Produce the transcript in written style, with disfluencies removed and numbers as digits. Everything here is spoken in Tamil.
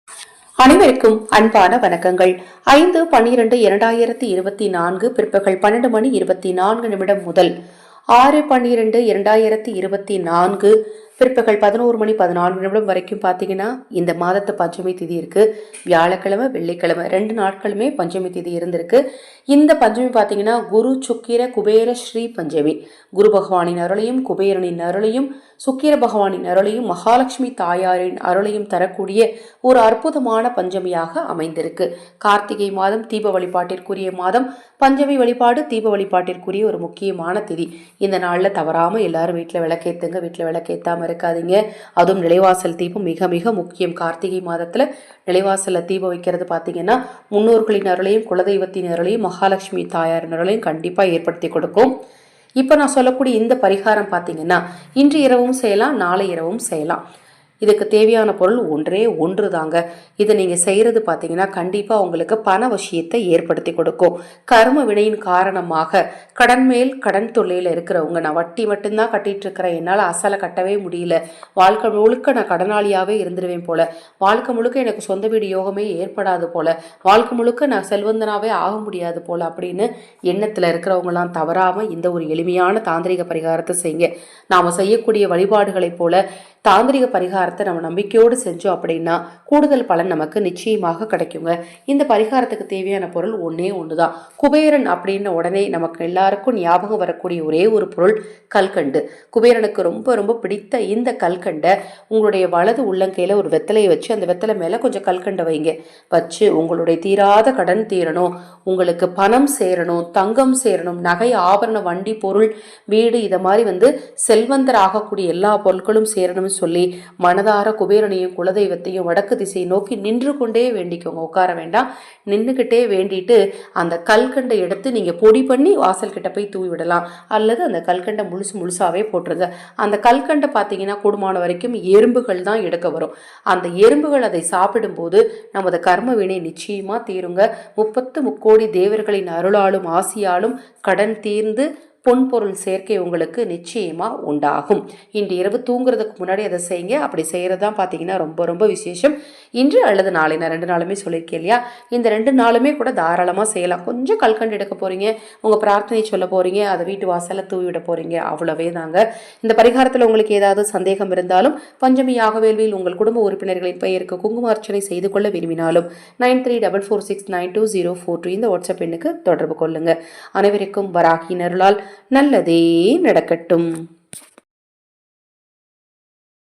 அனைவருக்கும் அன்பான வணக்கங்கள். 5/12/2024 பிற்பகல் 12:24 முதல் 6/12/2024 பிற்பகல் 11:14 வரைக்கும் பார்த்தீங்கன்னா இந்த மாதத்து பஞ்சமி திதி இருக்கு. வியாழக்கிழமை வெள்ளிக்கிழமை 2 நாட்களுமே பஞ்சமி திதி இருந்திருக்கு. இந்த பஞ்சமி பார்த்தீங்கன்னா குரு சுக்கிர குபேர ஸ்ரீ பஞ்சமி. குரு பகவானின் அருளையும் குபேரனின் அருளையும் சுக்கிர பகவானின் அருளையும் மகாலட்சுமி தாயாரின் அருளையும் தரக்கூடிய ஒரு அற்புதமான பஞ்சமியாக அமைந்திருக்கு. கார்த்திகை மாதம் தீப வழிபாட்டிற்குரிய மாதம். பஞ்சமி வழிபாடு தீப வழிபாட்டிற்குரிய ஒரு முக்கியமான திதி. இந்த நாளில் தவறாமல் எல்லாரும் வீட்டில் விளக்கேற்றுங்க. வீட்டில் விளக்கேற்றாமல் இருக்காதீங்க. அதுவும் நிலைவாசல் தீபம் மிக மிக முக்கியம். கார்த்திகை மாதத்தில் நிலைவாசலில் தீபம் வைக்கிறது பார்த்தீங்கன்னா முன்னோர்களின் அருளையும் குலதெய்வத்தின் அருளையும் மகாலட்சுமி தாயாரின் அருளையும் கண்டிப்பாக ஏற்படுத்தி கொடுக்கும். இப்போ நான் சொல்லக்கூடிய இந்த பரிகாரம் பார்த்தீங்கன்னா இன்று இரவும் செய்யலாம், நாளை இரவும் செய்யலாம். இதுக்கு தேவையான பொருள் ஒன்று தாங்க. இதை நீங்கள் செய்கிறது பார்த்தீங்கன்னா கண்டிப்பாக உங்களுக்கு பண விஷயத்தை ஏற்படுத்தி கொடுக்கும். கர்ம வினையின் காரணமாக கடன் மேல் கடன் தொல்லையில் இருக்கிறவங்க, நான் வட்டி மட்டும்தான் கட்டிட்டு இருக்கிறேன், என்னால் அசலை கட்டவே முடியல, வாழ்க்கை முழுக்க நான் கடனாளியாகவே இருந்துருவேன் போல, வாழ்க்கை முழுக்க எனக்கு சொந்த வீடு யோகமே ஏற்படாது போல, வாழ்க்கை முழுக்க நான் செல்வந்தனாவே ஆக முடியாது போல அப்படின்னு எண்ணத்தில் இருக்கிறவங்களாம் தவறாமல் இந்த ஒரு எளிமையான தாந்திரிக பரிகாரத்தை செய்யுங்க. நாம் செய்யக்கூடிய வழிபாடுகளைப் போல தாந்திரிக பரிகாரத்தை நம்ம நம்பிக்கையோடு செஞ்சோம் அப்படின்னா கூடுதல் பலன் நமக்கு நிச்சயமாக கிடைக்குங்க. இந்த பரிகாரத்துக்கு தேவையான பொருள் ஒன்று தான். குபேரன் அப்படின்ன உடனே நமக்கு எல்லாருக்கும் ஞாபகம் வரக்கூடிய ஒரே ஒரு பொருள் கல்கண்டு. குபேரனுக்கு ரொம்ப ரொம்ப பிடித்த இந்த கல்கண்டை உங்களுடைய வலது உள்ளங்கையில் ஒரு வெத்தலையை வச்சு அந்த வெத்தலை மேலே கொஞ்சம் கல்கண்டை வைங்க. வச்சு உங்களுடைய தீராத கடன் தீரணும், உங்களுக்கு பணம் சேரணும், தங்கம் சேரணும், நகை ஆபரண வண்டி பொருள் வீடு இதை மாதிரி செல்வந்தர் ஆகக்கூடிய எல்லா பொருட்களும் சேரணும்னு சொல்லி மனதார குபேரனையும் குலதெய்வத்தையும் வடக்கு திசை நோக்கி நின்று கொண்டே வேண்டிக்கோங்க. உட்கார வேண்டாம், நின்றுக்கிட்டே வேண்டிட்டு அந்த கல்கண்டை எடுத்து நீங்கள் பொடி பண்ணி வாசல் கிட்ட போய் தூவி விடலாம். அல்லது அந்த கல்கண்டை முழுசாவே போட்டுருங்க. அந்த கல்கண்டை பார்த்தீங்கன்னா கூடுமான வரைக்கும் எறும்புகள் தான் எடுக்க வரும். அந்த எறும்புகள் அதை சாப்பிடும்போது நமது கர்ம வினை நிச்சயமாக தீருங்க. 30 தேவர்களின் அருளாலும் ஆசியாலும் கடன் தீர்ந்து பொன்பொருள் சேர்க்கை உங்களுக்கு நிச்சயமா உண்டாகும். இன்று இரவு தூங்குறதுக்கு முன்னாடி அதை செய்யுங்க. அப்படி செய்யறது தான் பார்த்தீங்கன்னா ரொம்ப ரொம்ப விசேஷம். இன்று அல்லது நாளை, நான் 2 நாளுமே சொல்லியிருக்கேன் இல்லையா, இந்த 2 நாளுமே கூட தாராளமாக செய்யலாம். கொஞ்சம் கல்கண்டு எடுக்க போறீங்க, உங்கள் பிரார்த்தனை சொல்ல போறீங்க, அதை வீட்டு வாசலில் தூவி விட போறீங்க, அவ்வளவே தாங்க. இந்த பரிகாரத்தில் உங்களுக்கு ஏதாவது சந்தேகம் இருந்தாலும் பஞ்சமி யாகவேள்வியில் உங்கள் குடும்ப உறுப்பினர்களின் பெயருக்கு குங்கும அர்ச்சனை செய்து கொள்ள விரும்பினாலும் 9344690442 இந்த வாட்ஸ்அப் எண்ணுக்கு தொடர்பு கொள்ளுங்க. அனைவருக்கும் வராகியின் அருளால் நல்லதே நடக்கட்டும்.